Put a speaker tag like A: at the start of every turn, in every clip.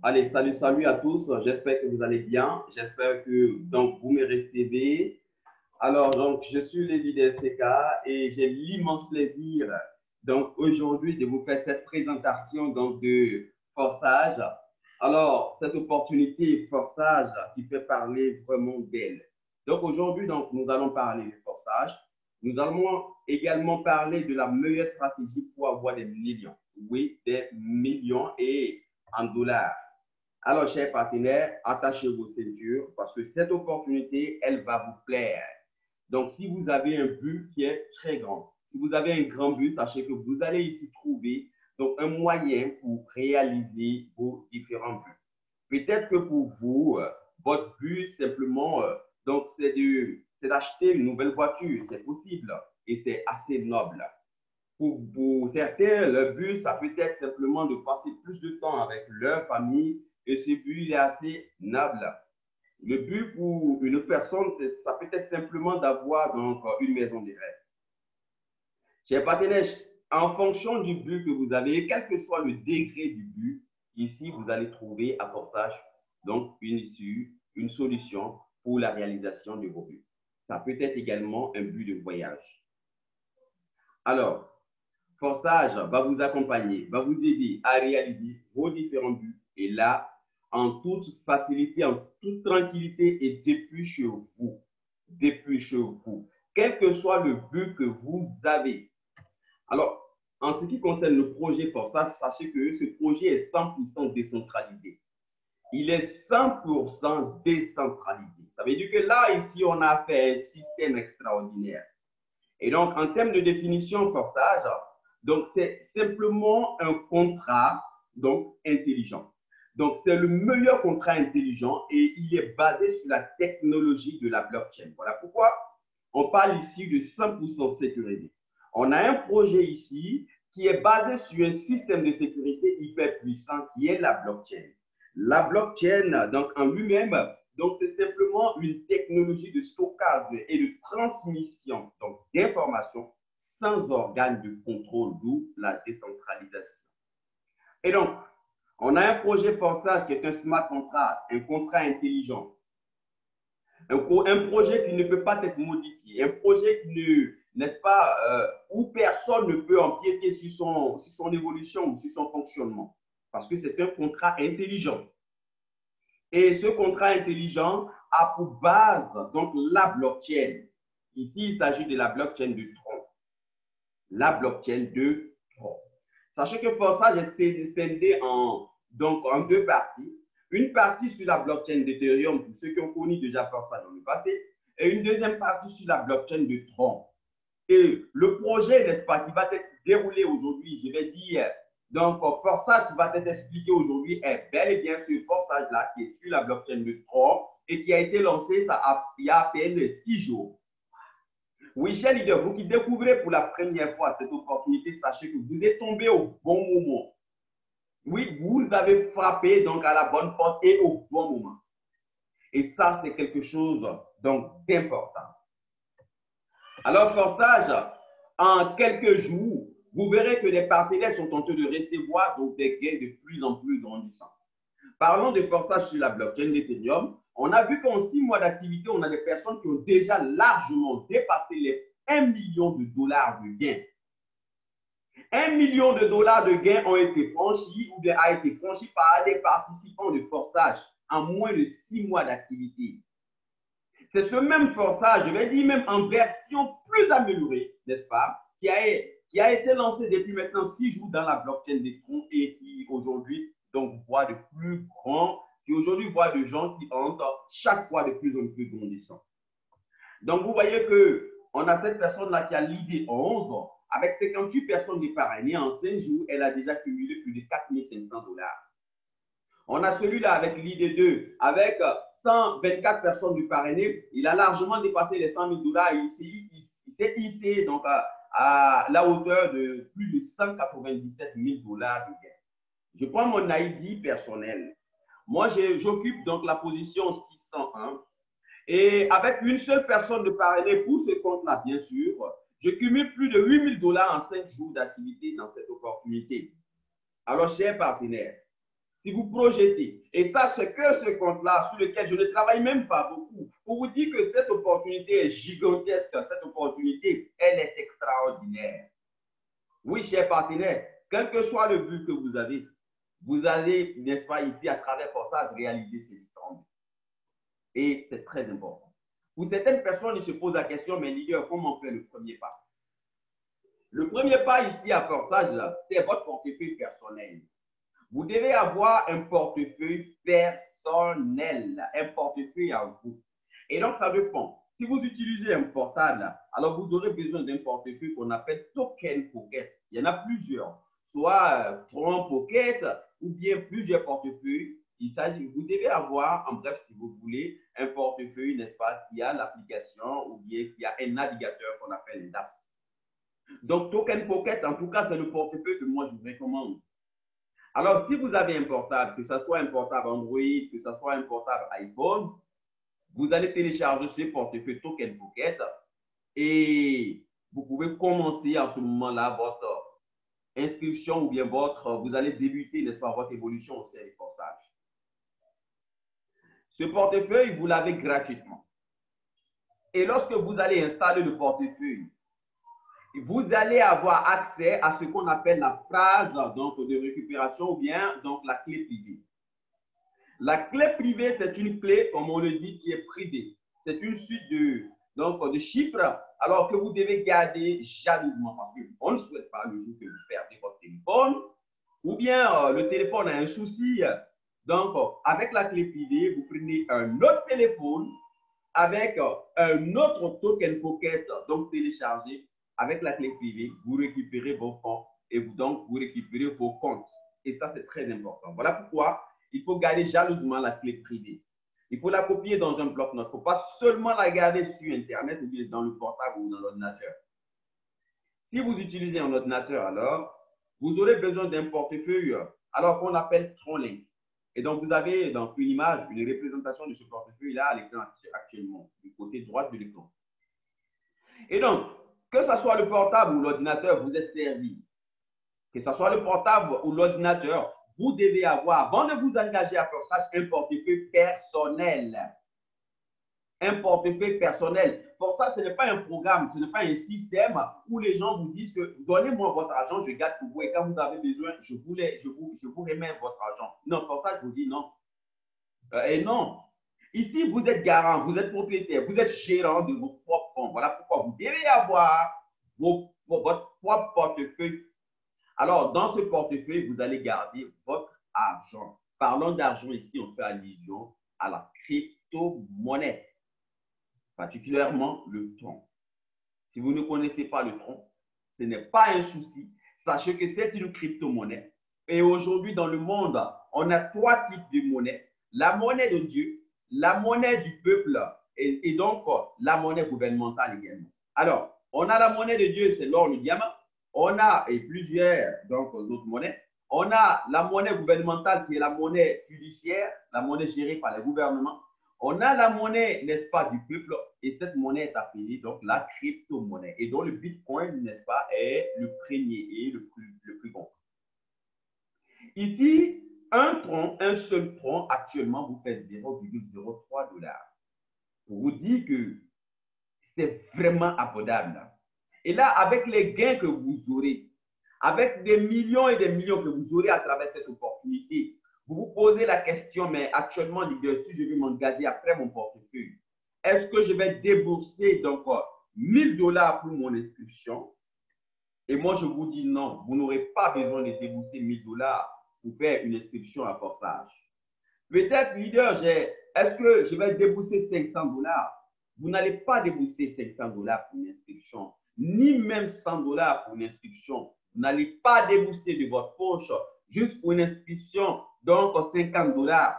A: Allez, salut, salut à tous. J'espère que vous allez bien. J'espère que donc vous me recevez. Alors, donc, je suis Lévi DSK et j'ai l'immense plaisir donc aujourd'hui de vous faire cette présentation donc de forçage. Alors, cette opportunité forçage qui fait parler vraiment d'elle. Donc aujourd'hui, donc, nous allons parler de forçage. Nous allons également parler de la meilleure stratégie pour avoir des millions. Oui, des millions et en dollars. Alors, chers partenaires, attachez vos ceintures parce que cette opportunité, elle va vous plaire. Donc, si vous avez un but qui est très grand, si vous avez un grand but, sachez que vous allez ici trouver donc un moyen pour réaliser vos différents buts. Peut-être que pour vous, votre but simplement, donc c'est d'acheter une nouvelle voiture, c'est possible et c'est assez noble. Pour certains, le but, ça peut être simplement de passer plus de temps avec leur famille et ce but, il est assez noble. Le but pour une personne, ça peut être simplement d'avoir donc une maison de rêve. Chers partenaires, en fonction du but que vous avez, quel que soit le degré du but, ici, vous allez trouver à Forçage donc une issue, une solution pour la réalisation de vos buts. Ça peut être également un but de voyage. Alors, Forçage va vous accompagner, va vous aider à réaliser vos différents buts. Et là, en toute facilité, en toute tranquillité et depuis chez vous. Depuis chez vous. Quel que soit le but que vous avez. Alors, en ce qui concerne le projet Forçage, sachez que ce projet est 100% décentralisé. Il est 100% décentralisé. Ça veut dire que là, ici, on a fait un système extraordinaire. Et donc, en termes de définition forçage, donc c'est simplement un contrat donc intelligent. Donc, c'est le meilleur contrat intelligent et il est basé sur la technologie de la blockchain. Voilà pourquoi on parle ici de 100% sécurisé. On a un projet ici qui est basé sur un système de sécurité hyper puissant qui est la blockchain. La blockchain, donc en lui-même, donc c'est simplement une technologie de stockage et de transmission d'informations sans organe de contrôle, d'où la décentralisation. Et donc, on a un projet forçage qui est un smart contract, un contrat intelligent, un projet qui ne peut pas être modifié, un projet qui ne, n'est-ce pas, où personne ne peut empiéter sur son évolution ou sur son fonctionnement, parce que c'est un contrat intelligent. Et ce contrat intelligent a pour base donc la blockchain. Ici, il s'agit de la blockchain de Tron. La blockchain de Tron. Sachez que Forçage est scindé donc en deux parties. Une partie sur la blockchain d'Ethereum, pour ceux qui ont connu déjà Forçage dans le passé, et une deuxième partie sur la blockchain de Tron. Et le projet, n'est-ce pas, qui va être déroulé aujourd'hui, je vais dire, donc Forçage qui va être expliqué aujourd'hui est bel et bien ce Forçage-là qui est sur la blockchain de Tron et qui a été lancé il y a à peine 6 jours. Oui, chers leaders, vous qui découvrez pour la première fois cette opportunité, sachez que vous êtes tombé au bon moment. Oui, vous avez frappé donc à la bonne porte et au bon moment. Et ça, c'est quelque chose donc d'important. Alors, Forçage, en quelques jours, vous verrez que les partenaires sont en train de recevoir donc des gains de plus en plus grandissants. Parlons de Forçage sur la blockchain d'Ethereum. On a vu qu'en 6 mois d'activité, on a des personnes qui ont déjà largement dépassé les 1 million de dollars de gains. 1 million de dollars de gains ont été franchis ou bien a été franchi par des participants de Forçage en moins de 6 mois d'activité. C'est ce même Forçage, je vais dire même en version plus améliorée, n'est-ce pas, qui a été lancé depuis maintenant 6 jours dans la blockchain des troncs et qui aujourd'hui donc voit de plus grands, qui aujourd'hui voit de gens qui entrent chaque fois de plus en plus grandissants. Donc vous voyez que on a cette personne-là qui a l'idée 11 avec 58 personnes déparrainées en 5 jours, elle a déjà cumulé plus de 4 500 dollars. On a celui-là avec l'idée 2 avec 124 personnes du parrainé, il a largement dépassé les 100 000 dollars. Il s'est hissé donc à la hauteur de plus de 197 000 dollars de gain. Je prends mon ID personnel. Moi, j'occupe donc la position 601. Et avec une seule personne de parrainé pour ce compte-là, bien sûr, je cumule plus de 8 000 dollars en 5 jours d'activité dans cette opportunité. Alors, chers partenaires, si vous projetez, et ça, c'est que ce compte-là sur lequel je ne travaille même pas beaucoup, pour vous dire que cette opportunité est gigantesque, cette opportunité, elle est extraordinaire. Oui, chers partenaires, quel que soit le but que vous allez, n'est-ce pas, ici, à travers Portage, réaliser ces différents buts. Et c'est très important. Pour certaines personnes, ils se posent la question, mais leader, comment on fait le premier pas? Le premier pas ici à Portage, c'est votre portefeuille personnel. Vous devez avoir un portefeuille personnel, un portefeuille à vous. Et donc, ça dépend. Si vous utilisez un portable, alors vous aurez besoin d'un portefeuille qu'on appelle Token Pocket. Il y en a plusieurs, soit Tron Pocket ou bien plusieurs portefeuilles. Il s'agit, vous devez avoir, en bref, si vous voulez, un portefeuille, n'est-ce pas, qui a l'application ou bien qui a un navigateur qu'on appelle les apps. Donc, Token Pocket, en tout cas, c'est le portefeuille que moi, je vous recommande. Alors, si vous avez un portable, que ce soit un portable Android, que ce soit un portable iPhone, vous allez télécharger ce portefeuille Token Pocket et vous pouvez commencer en ce moment-là votre inscription ou bien vous allez débuter, n'est-ce pas, votre évolution au sein du Portage. Ce portefeuille, vous l'avez gratuitement. Et lorsque vous allez installer le portefeuille, vous allez avoir accès à ce qu'on appelle la phrase donc, de récupération ou bien donc, la clé privée. La clé privée, c'est une clé, comme on le dit, qui est privée. C'est une suite de chiffres, alors que vous devez garder jalousement, parce qu'on ne souhaite pas le jour que vous perdez votre téléphone, ou bien le téléphone a un souci. Donc, avec la clé privée, vous prenez un autre téléphone avec un autre Token Pocket, donc téléchargé. Avec la clé privée, vous récupérez vos fonds et vous récupérez vos comptes. Et ça, c'est très important. Voilà pourquoi il faut garder jalousement la clé privée. Il faut la copier dans un bloc-notes. Il ne faut pas seulement la garder sur Internet ou bien dans le portable ou dans l'ordinateur. Si vous utilisez un ordinateur, alors, vous aurez besoin d'un portefeuille alors qu'on appelle TronLink. Et donc, vous avez donc une image, une représentation de ce portefeuille-là à l'écran actuellement, du côté droit de l'écran. Et donc, que ce soit le portable ou l'ordinateur, vous êtes servi. Que ce soit le portable ou l'ordinateur, vous devez avoir, avant de vous engager à faire ça, un portefeuille personnel. Un portefeuille personnel. Pour ça, ce n'est pas un programme, ce n'est pas un système où les gens vous disent que donnez-moi votre argent, je garde pour vous et quand vous avez besoin, je vous remets votre argent. Non, pour ça, je vous dis non. Et non. Ici, vous êtes garant, vous êtes propriétaire, vous êtes gérant de vos propres fonds. Voilà pourquoi vous devez avoir votre propre portefeuille. Alors, dans ce portefeuille, vous allez garder votre argent. Parlons d'argent ici, on fait allusion à la crypto-monnaie, particulièrement le tron. Si vous ne connaissez pas le tron, ce n'est pas un souci. Sachez que c'est une crypto-monnaie. Et aujourd'hui, dans le monde, on a trois types de monnaies. La monnaie de Dieu, la monnaie du peuple et donc la monnaie gouvernementale également. Alors, on a la monnaie de Dieu, c'est l'or, le diamant. On a plusieurs d'autres monnaies. On a la monnaie gouvernementale qui est la monnaie fiduciaire, la monnaie gérée par les gouvernements. On a la monnaie, n'est-ce pas, du peuple et cette monnaie est appelée donc la crypto-monnaie. Et donc le Bitcoin, n'est-ce pas, est le premier et le plus bon. Ici, un seul tron, actuellement, vous fait 0,03 $. Pour vous dire que c'est vraiment abordable. Et là, avec les gains que vous aurez, avec des millions et des millions que vous aurez à travers cette opportunité, vous vous posez la question, mais actuellement, leader, si je vais m'engager après mon portefeuille, est-ce que je vais débourser donc 1000 $ pour mon inscription? Et moi, je vous dis non, vous n'aurez pas besoin de débourser 1000 $ pour faire une inscription à Portage. Peut-être, leader, est-ce que je vais débourser 500 $? Vous n'allez pas débourser 500 $ pour une inscription, ni même 100 $ pour une inscription. Vous n'allez pas débourser de votre poche juste pour une inscription, donc 50 $.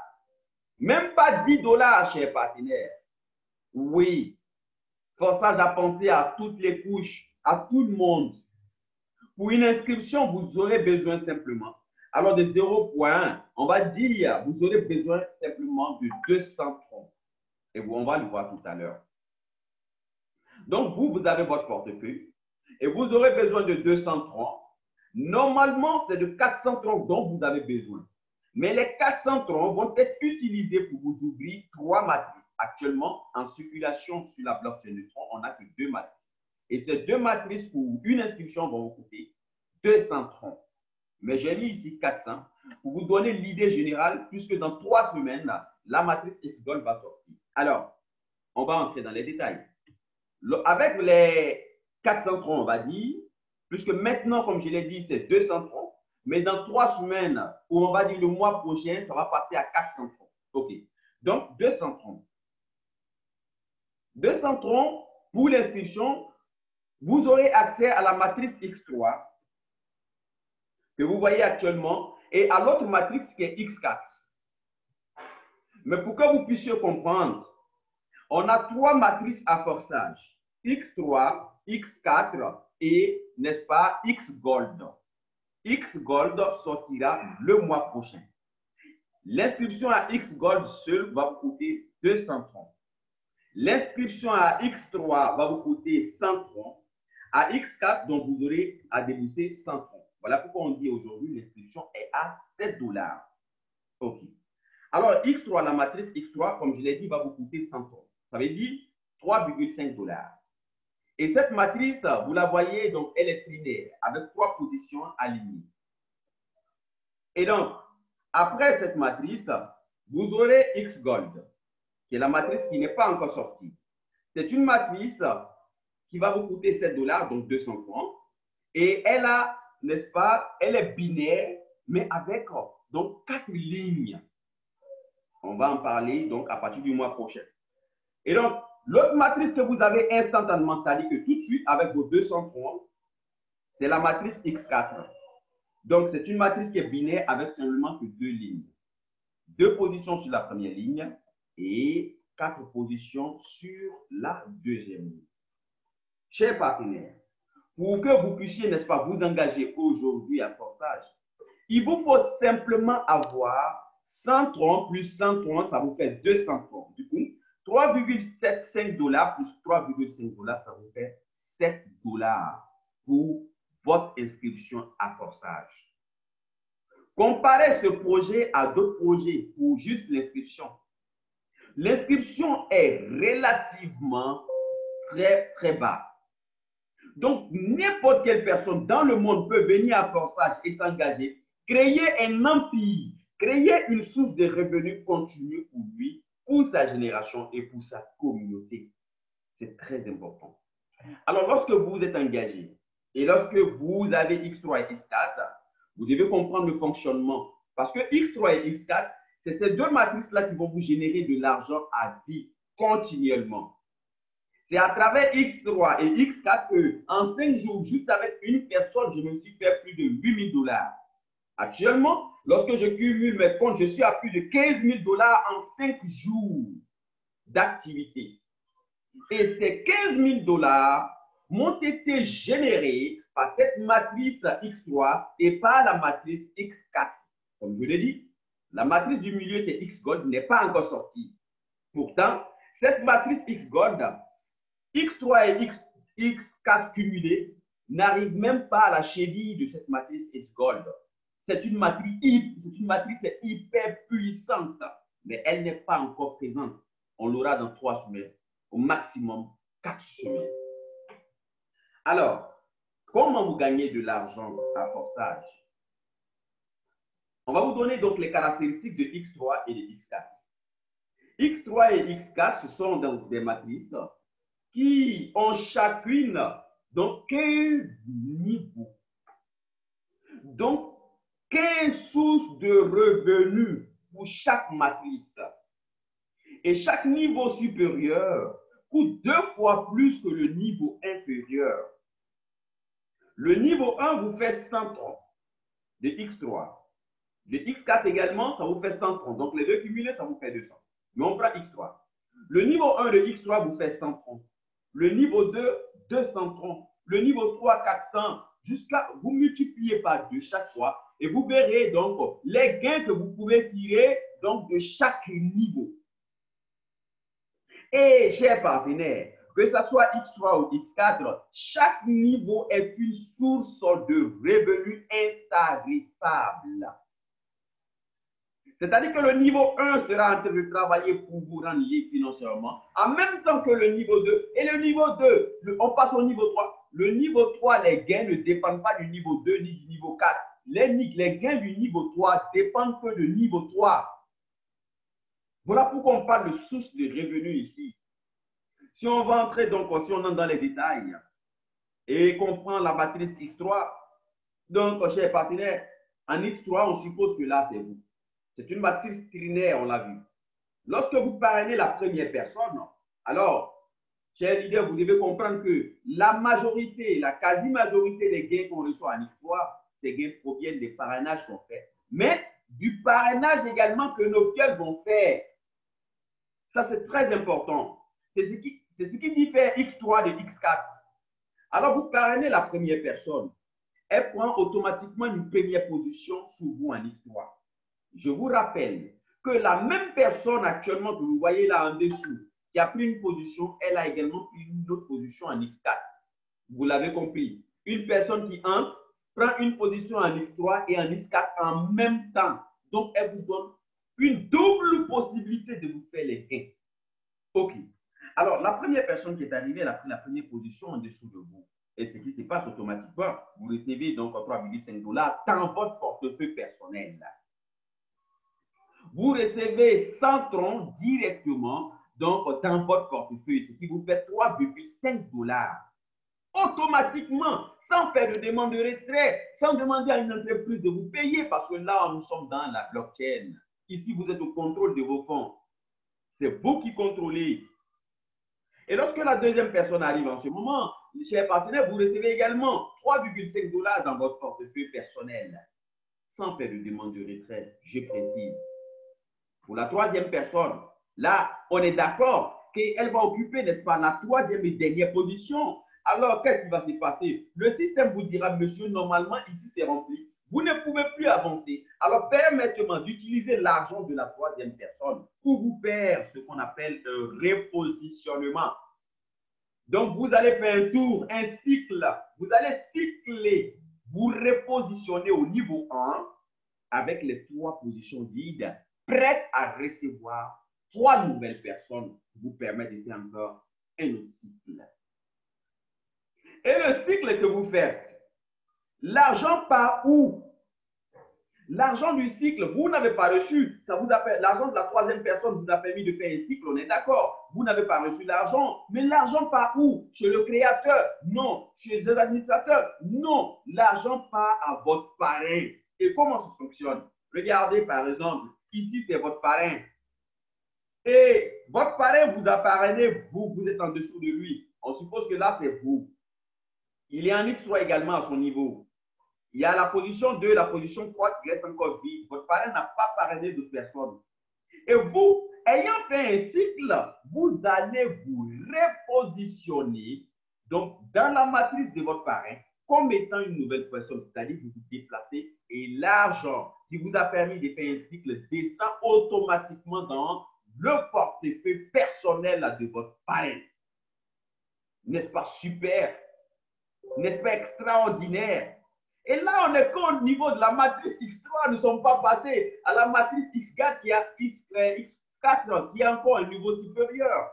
A: Même pas 10 $, chers partenaires. Oui, Forçage a pensé à toutes les couches, à tout le monde. Pour une inscription, vous aurez besoin simplement, alors de 0,1, on va dire, vous aurez besoin simplement de 200 troncs. Et on va le voir tout à l'heure. Donc, vous avez votre portefeuille et vous aurez besoin de 200 troncs. Normalement, c'est de 400 troncs dont vous avez besoin. Mais les 400 troncs vont être utilisés pour vous ouvrir 3 matrices. Actuellement, en circulation sur la blockchain de Tron, on n'a que 2 matrices. Et ces 2 matrices pour une inscription vont vous coûter 200 troncs. Mais j'ai mis ici 400 pour vous donner l'idée générale, puisque dans 3 semaines, la matrice XGold va sortir. Alors, on va entrer dans les détails. Avec les 400 troncs, on va dire, puisque maintenant, comme je l'ai dit, c'est 200 troncs, mais dans 3 semaines, ou on va dire le mois prochain, ça va passer à 400 troncs. OK. Donc, 200 troncs. 200 troncs pour l'inscription, vous aurez accès à la matrice X3 que vous voyez actuellement et à l'autre matrice qui est X4. Mais pour que vous puissiez comprendre, on a 3 matrices à forçage. X3, X4 et, n'est-ce pas, XGold. XGold sortira le mois prochain. L'inscription à XGold seul va vous coûter 200 troncs. L'inscription à X3 va vous coûter 100 troncs. À X4, donc vous aurez à débourser 100 troncs. Voilà pourquoi on dit aujourd'hui l'inscription est à 7 $. OK. Alors, X3, la matrice X3, comme je l'ai dit, va vous coûter 100 troncs. Ça veut dire 3,5 $. Et cette matrice, vous la voyez, donc elle est trinaire avec 3 positions alignées. Et donc, après cette matrice, vous aurez XGold, qui est la matrice qui n'est pas encore sortie. C'est une matrice qui va vous coûter 7 $, donc 200 francs. Et elle a, n'est-ce pas, elle est binaire, mais avec donc 4 lignes. On va en parler donc à partir du mois prochain. Et donc, l'autre matrice que vous avez instantanément, c'est-à-dire que tout de suite avec vos 200 francs, c'est la matrice X4. Donc, c'est une matrice qui est binaire avec seulement que 2 lignes. 2 positions sur la première ligne et 4 positions sur la deuxième ligne. Chers partenaires, pour que vous puissiez, n'est-ce pas, vous engager aujourd'hui à forçage, il vous faut simplement avoir 100 troncs plus 100 troncs, ça vous fait 200 troncs. Du coup, 3,75 $ plus 3,5 $, ça vous fait 7 $ pour votre inscription à forçage. Comparez ce projet à d'autres projets pour juste l'inscription. L'inscription est relativement très bas. Donc, n'importe quelle personne dans le monde peut venir à forçage et s'engager, créer un empire, créer une source de revenus continue pour lui, pour sa génération et pour sa communauté. C'est très important. Alors, lorsque vous êtes engagé et lorsque vous avez X3 et X4, vous devez comprendre le fonctionnement. Parce que X3 et X4, c'est ces 2 matrices-là qui vont vous générer de l'argent à vie continuellement. C'est à travers X3 et X4 que, en 5 jours, juste avec une personne, je me suis fait plus de 8 000 $. Actuellement, lorsque je cumule mes comptes, je suis à plus de 15 000 $ en 5 jours d'activité. Et ces 15 000 $ m'ont été générés par cette matrice X3 et par la matrice X4. Comme je l'ai dit, la matrice du milieu qui est XGold n'est pas encore sortie. Pourtant, cette matrice XGold, X3 et X4 cumulés n'arrivent même pas à la cheville de cette matrice XGold. C'est une matrice hyper puissante, mais elle n'est pas encore présente. On l'aura dans 3 semaines, au maximum 4 semaines. Alors, comment vous gagnez de l'argent à forçage? On va vous donner donc les caractéristiques de X3 et de X4. X3 et X4, ce sont donc des matrices qui ont chacune donc 15 niveaux. Donc, 15 sources de revenus pour chaque matrice. Et chaque niveau supérieur coûte 2 fois plus que le niveau inférieur. Le niveau 1 vous fait 100 troncs de X3. Le X4 également, ça vous fait 100 troncs. Donc, les deux cumulés, ça vous fait 200. Mais on prend X3. Le niveau 1 de X3 vous fait 100 troncs. Le niveau 2, 200 troncs. Le niveau 3, 400. Jusqu'à vous multiplier par 2 chaque fois. Et vous verrez donc les gains que vous pouvez tirer donc, de chaque niveau. Et, chers partenaires, que ce soit X3 ou X4, chaque niveau est une source de revenus intarissables. C'est-à-dire que le niveau 1 sera en train de travailler pour vous rendre lié financièrement, en même temps que le niveau 2. Et le niveau 2, on passe au niveau 3. Le niveau 3, les gains ne dépendent pas du niveau 2 ni du niveau 4. Les gains du niveau 3 dépendent que du niveau 3. Voilà pourquoi on parle de source de revenus ici. Si on va entrer, donc, si on entre dans les détails et qu'on prend la matrice X3, donc, chers partenaires, en X3, on suppose que là, c'est vous. C'est une matrice trinaire, on l'a vu. Lorsque vous parrainez la première personne, alors, chers leaders, vous devez comprendre que la majorité, la quasi-majorité des gains qu'on reçoit en X3, ces gains proviennent des parrainages qu'on fait, mais du parrainage également que nos fioles vont faire. Ça, c'est très important. C'est ce qui diffère X3 de X4. Alors, vous parrainez la première personne. Elle prend automatiquement une première position sous vous en X3. Je vous rappelle que la même personne actuellement que vous voyez là en dessous, qui a pris une position, elle a également pris une autre position en X4. Vous l'avez compris. Une personne qui entre prend une position en X3 et en X4 en même temps. Donc, elle vous donne une double possibilité de vous faire les gains. OK. Alors, la première personne qui est arrivée, elle a pris la première position en dessous de vous. Et ce qui se passe automatiquement, vous recevez donc 3,5 $ dans votre portefeuille personnel. Vous recevez 100 troncs directement donc, dans votre portefeuille, ce qui vous fait 3,5 $. Automatiquement, sans faire de demande de retrait, sans demander à une entreprise de vous payer, parce que là, nous sommes dans la blockchain. Ici, vous êtes au contrôle de vos fonds. C'est vous qui contrôlez. Et lorsque la deuxième personne arrive en ce moment, chers partenaires, vous recevez également 3,5 $ dans votre portefeuille personnel, sans faire de demande de retrait, je précise. Pour la troisième personne, là, on est d'accord qu'elle va occuper, n'est-ce pas, la troisième et dernière position. Alors, qu'est-ce qui va se passer? Le système vous dira, monsieur, normalement, ici, c'est rempli. Vous ne pouvez plus avancer. Alors, permettez-moi d'utiliser l'argent de la troisième personne pour vous faire ce qu'on appelle un repositionnement. Donc, vous allez faire un tour, un cycle. Vous allez cycler, vous repositionner au niveau 1 avec les 3 positions vides, prêtes à recevoir 3 nouvelles personnes qui vous permettent de faire encore un autre cycle. Et le cycle que vous faites, l'argent part où? L'argent du cycle, vous n'avez pas reçu. Ça vous a fait, l'argent de la troisième personne vous a permis de faire un cycle, on est d'accord. Vous n'avez pas reçu l'argent. Mais l'argent part où? Chez le créateur? Non. Chez les administrateurs? Non. L'argent part à votre parrain. Et comment ça fonctionne? Regardez par exemple, ici c'est votre parrain. Et votre parrain vous a parrainé, vous êtes en dessous de lui. On suppose que là c'est vous. Il est en X3 également à son niveau. Il y a la position 2, la position 3 qui reste encore vide. Votre parrain n'a pas parrainé d'autres personnes. Et vous, ayant fait un cycle, vous allez vous repositionner donc, dans la matrice de votre parrain comme étant une nouvelle personne. C'est-à-dire que vous vous déplacez et l'argent qui vous a permis de faire un cycle descend automatiquement dans le portefeuille personnel de votre parrain. N'est-ce pas super? N'est-ce pas extraordinaire? Et là, on est qu'au niveau de la matrice X3, nous ne sommes pas passés à la matrice X4 qui a X4 qui est encore un niveau supérieur.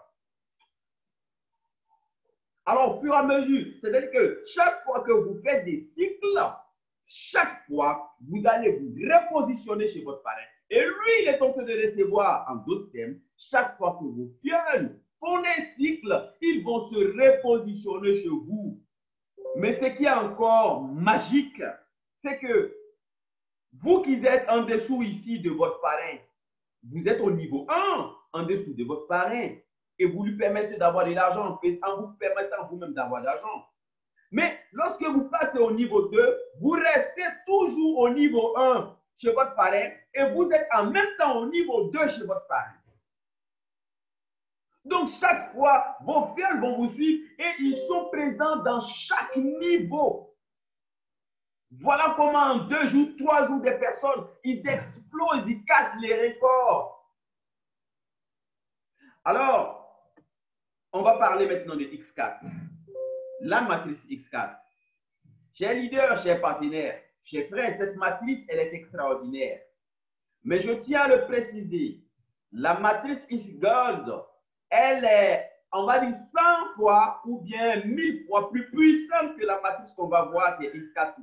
A: Alors, au fur et à mesure, c'est-à-dire que chaque fois que vous faites des cycles, chaque fois, vous allez vous repositionner chez votre parrain. Et lui, il est en train de recevoir, en d'autres termes, chaque fois que vous font des cycles, ils vont se repositionner chez vous. Mais ce qui est encore magique, c'est que vous qui êtes en dessous ici de votre parrain, vous êtes au niveau 1 en dessous de votre parrain et vous lui permettez d'avoir de l'argent en vous permettant vous-même d'avoir de l'argent. Mais lorsque vous passez au niveau 2, vous restez toujours au niveau 1 chez votre parrain et vous êtes en même temps au niveau 2 chez votre parrain. Donc, chaque fois, vos fioles vont vous suivre et ils sont présents dans chaque niveau. Voilà comment en 2 jours, 3 jours, des personnes, ils explosent, ils cassent les records. Alors, on va parler maintenant de X4. La matrice X4. Chers leaders, chers partenaires, chers frères, cette matrice, elle est extraordinaire. Mais je tiens à le préciser, la matrice X-Gold, elle est, on va dire, 100 fois ou bien 1000 fois plus puissante que la matrice qu'on va voir qui est X4.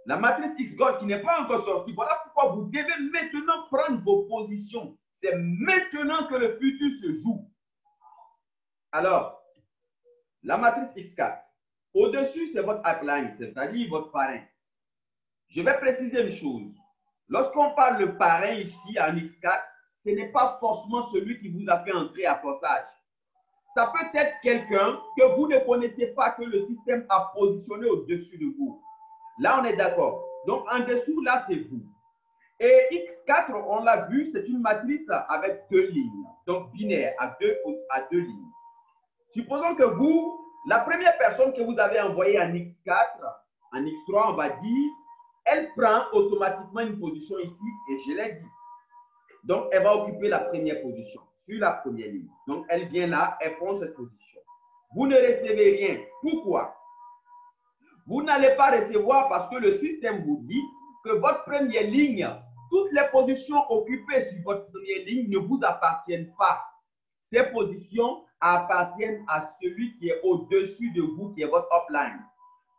A: La matrice X-Gold qui n'est pas encore sortie, voilà pourquoi vous devez maintenant prendre vos positions. C'est maintenant que le futur se joue. Alors, la matrice X4, au-dessus, c'est votre upline, c'est-à-dire votre parrain. Je vais préciser une chose. Lorsqu'on parle de parrain ici en X4, ce n'est pas forcément celui qui vous a fait entrer à portage. Ça peut être quelqu'un que vous ne connaissez pas, que le système a positionné au-dessus de vous. Là, on est d'accord. Donc, en dessous, là, c'est vous. Et X4, on l'a vu, c'est une matrice avec deux lignes, donc binaire, à deux lignes. Supposons que vous, la première personne que vous avez envoyée en X4, en X3, on va dire, elle prend automatiquement une position ici, et je l'ai dit. Donc, elle va occuper la première position sur la première ligne. Donc, elle vient là, elle prend cette position. Vous ne recevez rien. Pourquoi? Vous n'allez pas recevoir parce que le système vous dit que votre première ligne, toutes les positions occupées sur votre première ligne ne vous appartiennent pas. Ces positions appartiennent à celui qui est au-dessus de vous, qui est votre upline.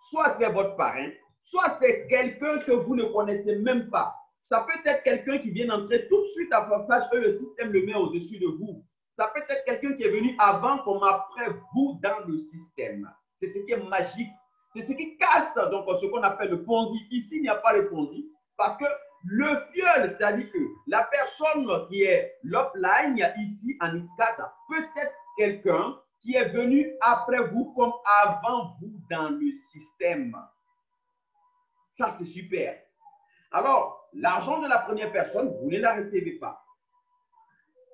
A: Soit c'est votre parrain, soit c'est quelqu'un que vous ne connaissez même pas. Ça peut être quelqu'un qui vient d'entrer tout de suite à portage et le système le met au-dessus de vous. Ça peut être quelqu'un qui est venu avant comme après vous dans le système. C'est ce qui est magique. C'est ce qui casse donc ce qu'on appelle le Ponzi. Ici, il n'y a pas de Ponzi parce que le fiel, c'est-à-dire que la personne qui est l'upline ici en X4 peut être quelqu'un qui est venu après vous comme avant vous dans le système. Ça, c'est super. Alors, l'argent de la première personne, vous ne la recevez pas.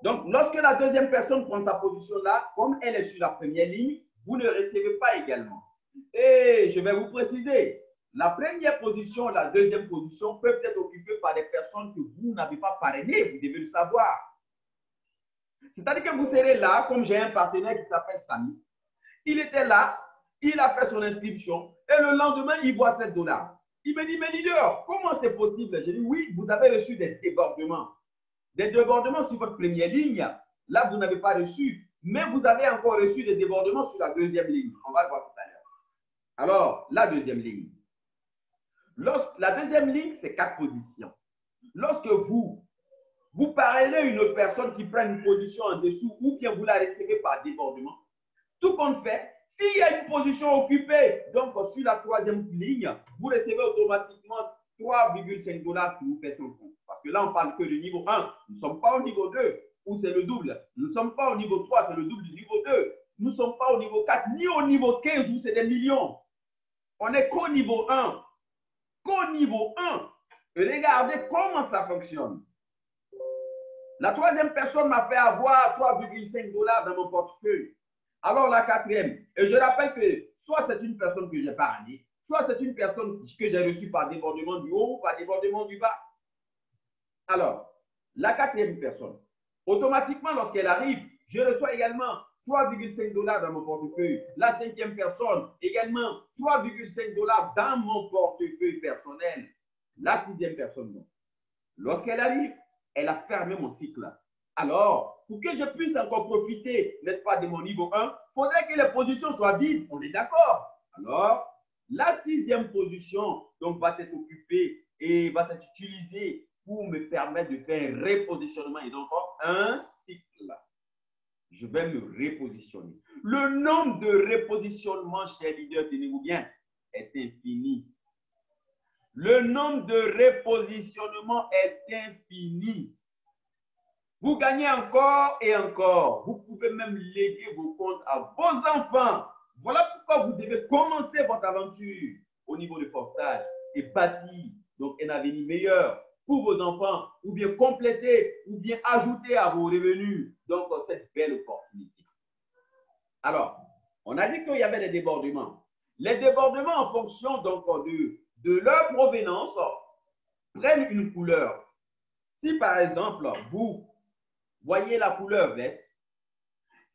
A: Donc, lorsque la deuxième personne prend sa position là, comme elle est sur la première ligne, vous ne recevez pas également. Et je vais vous préciser, la première position, la deuxième position peuvent être occupées par des personnes que vous n'avez pas parrainées, vous devez le savoir. C'est-à-dire que vous serez là, comme j'ai un partenaire qui s'appelle Samy. Il était là, il a fait son inscription et le lendemain, il voit 7 $. Il me dit, mais leader, comment c'est possible? J'ai dit, oui, vous avez reçu des débordements. Des débordements sur votre première ligne. Là, vous n'avez pas reçu, mais vous avez encore reçu des débordements sur la deuxième ligne. On va le voir tout à l'heure. Alors, la deuxième ligne. La deuxième ligne, c'est 4 positions. Lorsque vous parrainez une personne qui prend une position en dessous ou bien vous la recevez par débordement, tout compte fait, s'il y a une position occupée, donc sur la troisième ligne, vous recevez automatiquement 3,5 $ qui vous fait 100 compte. Parce que là, on parle que du niveau 1. Nous ne sommes pas au niveau 2, où c'est le double. Nous ne sommes pas au niveau 3, c'est le double du niveau 2. Nous ne sommes pas au niveau 4, ni au niveau 15, où c'est des millions. On n'est qu'au niveau 1. Qu'au niveau 1. Regardez comment ça fonctionne. La troisième personne m'a fait avoir 3,5 $ dans mon portefeuille. Alors la quatrième, et je rappelle que soit c'est une personne que j'ai parrainée, soit c'est une personne que j'ai reçue par débordement du haut ou par débordement du bas. Alors, la quatrième personne, automatiquement lorsqu'elle arrive, je reçois également 3,5 $ dans mon portefeuille. La cinquième personne, également 3,5 $ dans mon portefeuille personnel. La sixième personne, donc. Lorsqu'elle arrive, elle a fermé mon cycle. Alors, pour que je puisse encore profiter, n'est-ce pas, de mon niveau 1, il faudrait que les positions soient vides. On est d'accord? Alors, la sixième position donc, va être occupée et va être utilisée pour me permettre de faire un repositionnement et donc un cycle. Je vais me repositionner. Le nombre de repositionnements, chers leaders, tenez-vous bien, est infini. Le nombre de repositionnements est infini. Vous gagnez encore et encore. Vous pouvez même léguer vos comptes à vos enfants. Voilà pourquoi vous devez commencer votre aventure au niveau du portage et bâtir donc un avenir meilleur pour vos enfants ou bien compléter ou bien ajouter à vos revenus donc cette belle opportunité. Alors, on a dit qu'il y avait des débordements. Les débordements en fonction donc de leur provenance prennent une couleur. Si par exemple, vous voyez la couleur verte,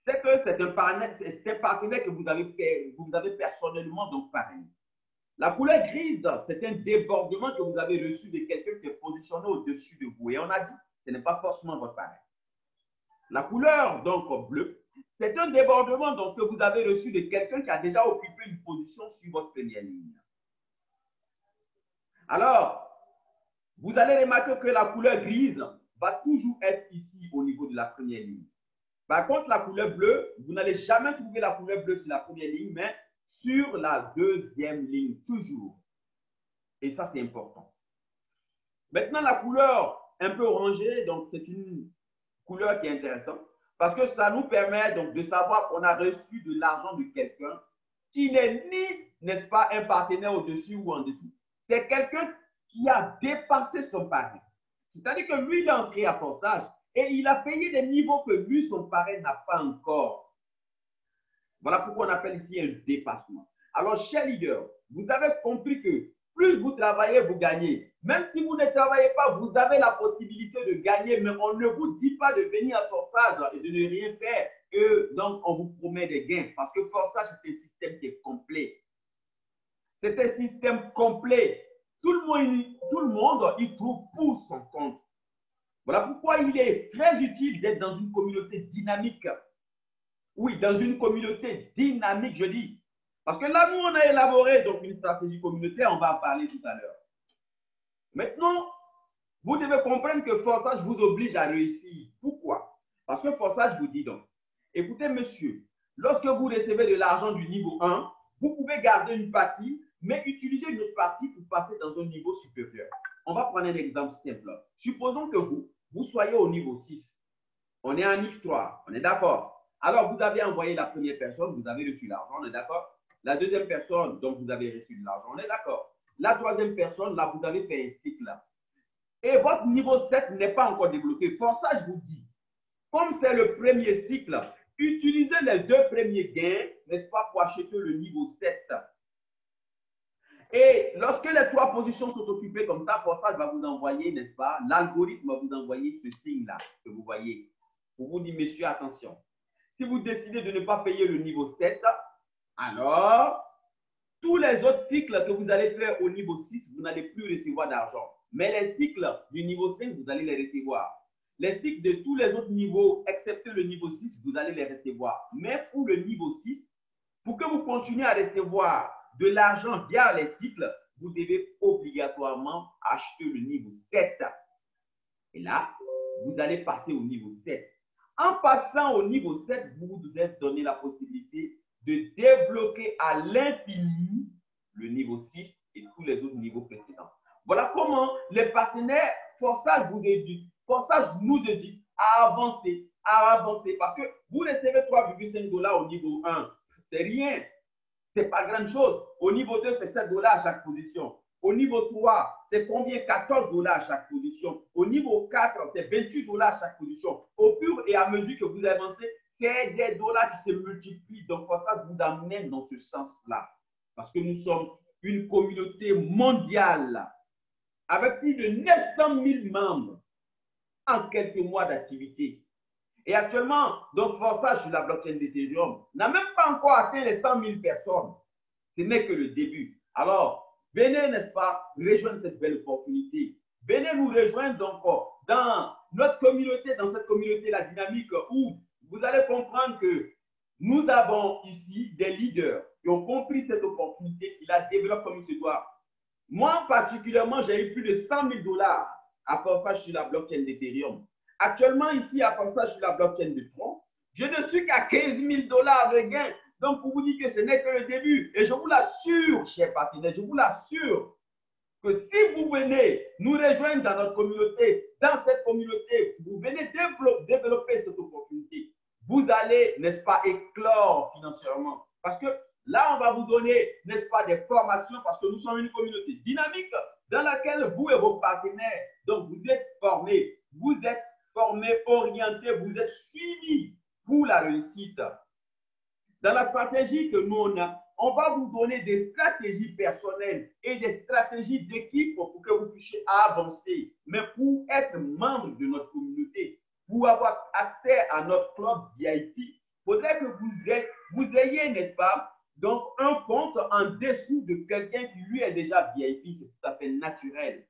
A: c'est que c'est un partenaire que vous avez personnellement donc parrainé. La couleur grise, c'est un débordement que vous avez reçu de quelqu'un qui est positionné au-dessus de vous. Et on a dit, ce n'est pas forcément votre parrain. La couleur, donc, bleue, c'est un débordement donc, que vous avez reçu de quelqu'un qui a déjà occupé une position sur votre première ligne. Alors, vous allez remarquer que la couleur grise va toujours être ici au niveau de la première ligne. Par contre, la couleur bleue, vous n'allez jamais trouver la couleur bleue sur la première ligne, mais sur la deuxième ligne, toujours. Et ça, c'est important. Maintenant, la couleur un peu orangée, donc c'est une couleur qui est intéressante parce que ça nous permet donc de savoir qu'on a reçu de l'argent de quelqu'un qui n'est ni, n'est-ce pas, un partenaire au-dessus ou en dessous. C'est quelqu'un qui a dépassé son parrain. C'est-à-dire que lui, il est entré à forçage et il a payé des niveaux que lui, son parrain n'a pas encore. Voilà pourquoi on appelle ici un dépassement. Alors, chers leaders, vous avez compris que plus vous travaillez, vous gagnez. Même si vous ne travaillez pas, vous avez la possibilité de gagner, mais on ne vous dit pas de venir à forçage et de ne rien faire. Et donc, on vous promet des gains. Parce que forçage, c'est un système qui est complet. C'est un système complet. Tout le monde y trouve pour son compte. Voilà pourquoi il est très utile d'être dans une communauté dynamique. Oui, dans une communauté dynamique, je dis. Parce que là, nous, on a élaboré donc une stratégie communautaire, on va en parler tout à l'heure. Maintenant, vous devez comprendre que forçage vous oblige à réussir. Pourquoi? Parce que forçage vous dit donc, écoutez, monsieur, lorsque vous recevez de l'argent du niveau 1, vous pouvez garder une partie, mais utiliser une autre partie pour passer dans un niveau supérieur. On va prendre un exemple simple. Supposons que vous soyez au niveau 6. On est en X3, on est d'accord. Alors, vous avez envoyé la première personne, vous avez reçu l'argent, on est d'accord. La deuxième personne, donc vous avez reçu de l'argent, on est d'accord. La troisième personne, là, vous avez fait un cycle. Et votre niveau 7 n'est pas encore débloqué. Forçage vous dit, comme c'est le premier cycle, utilisez les 2 premiers gains, n'est-ce pas, pour acheter le niveau 7. Et lorsque les 3 positions sont occupées comme ça, Forçage va vous envoyer, n'est-ce pas, l'algorithme va vous envoyer ce signe-là que vous voyez. Pour vous dire, messieurs, attention. Si vous décidez de ne pas payer le niveau 7, alors, tous les autres cycles que vous allez faire au niveau 6, vous n'allez plus recevoir d'argent. Mais les cycles du niveau 5, vous allez les recevoir. Les cycles de tous les autres niveaux, excepté le niveau 6, vous allez les recevoir. Mais pour le niveau 6, pour que vous continuiez à recevoir de l'argent via les cycles, vous devez obligatoirement acheter le niveau 7. Et là, vous allez passer au niveau 7. En passant au niveau 7, vous vous êtes donné la possibilité de débloquer à l'infini le niveau 6 et tous les autres niveaux précédents. Voilà comment les partenaires Forçage vous éduquent. Forçage nous éduque à avancer, parce que vous recevez 3,5 $ au niveau 1. C'est rien. C'est pas grand chose. Au niveau 2, c'est 7 $ à chaque position. Au niveau 3, c'est combien? 14 $ à chaque position. Au niveau 4, c'est 28 $ à chaque position. Au fur et à mesure que vous avancez, c'est des dollars qui se multiplient. Donc, ça vous amène dans ce sens-là. Parce que nous sommes une communauté mondiale avec plus de 900 000 membres en quelques mois d'activité. Et actuellement, donc Forçage sur la blockchain d'Ethereum n'a même pas encore atteint les 100 000 personnes. Ce n'est que le début. Alors, venez, n'est-ce pas, rejoindre cette belle opportunité. Venez nous rejoindre donc dans notre communauté, dans cette communauté, la dynamique, où vous allez comprendre que nous avons ici des leaders qui ont compris cette opportunité, qui la développent comme il se doit. Moi, particulièrement, j'ai eu plus de 100 000 $ à Forçage sur la blockchain d'Ethereum. Actuellement, ici, à Forçage sur la blockchain de Tron, je ne suis qu'à 15 000 $ de gain. Donc, pour vous dire que ce n'est que le début. Et je vous l'assure, chers partenaires, je vous l'assure que si vous venez nous rejoindre dans notre communauté, dans cette communauté, vous venez développer cette opportunité, vous allez, n'est-ce pas, éclore financièrement. Parce que là, on va vous donner, n'est-ce pas, des formations, parce que nous sommes une communauté dynamique dans laquelle vous et vos partenaires, donc vous êtes formés, orientés, vous êtes suivis pour la réussite. Dans la stratégie que nous on va vous donner des stratégies personnelles et des stratégies d'équipe pour que vous puissiez avancer. Mais pour être membre de notre communauté, pour avoir accès à notre club VIP, il faudrait que vous ayez, n'est-ce pas, donc un compte en dessous de quelqu'un qui lui est déjà VIP, c'est tout à fait naturel.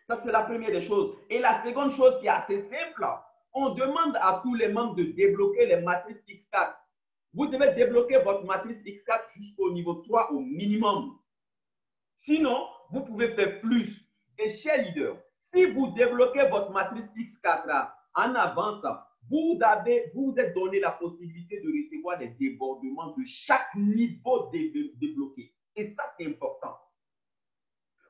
A: Ça, c'est la première des choses. Et la seconde chose qui est assez simple, on demande à tous les membres de débloquer les matrices X4. Vous devez débloquer votre matrice X4 jusqu'au niveau 3 au minimum. Sinon, vous pouvez faire plus. Et chers leaders, si vous débloquez votre matrice X4 là, en avance, vous êtes donné la possibilité de recevoir des débordements de chaque niveau débloqué. Et ça, c'est important.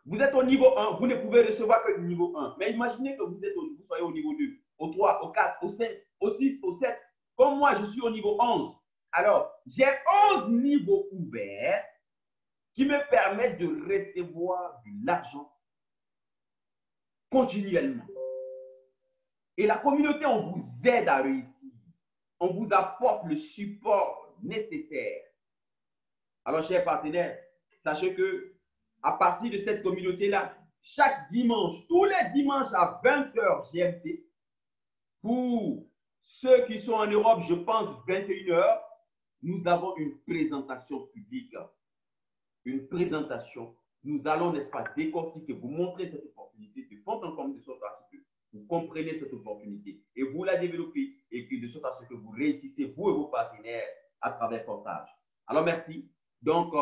A: Vous êtes au niveau 1, vous ne pouvez recevoir que le niveau 1. Mais imaginez que vous soyez au niveau 2, au 3, au 4, au 5, au 6, au 7. Comme moi, je suis au niveau 11. Alors, j'ai 11 niveaux ouverts qui me permettent de recevoir de l'argent continuellement. Et la communauté, on vous aide à réussir. On vous apporte le support nécessaire. Alors, chers partenaires, sachez que à partir de cette communauté-là, chaque dimanche, tous les dimanches à 20h GMT, pour ceux qui sont en Europe, je pense 21h, nous avons une présentation publique. Une présentation. Nous allons, n'est-ce pas, décortiquer, vous montrer cette opportunité de fond en comble de sorte à ce que vous comprenez cette opportunité et vous la développez et que de sorte à ce que vous réussissez, vous et vos partenaires, à travers le portage. Alors, merci. Donc,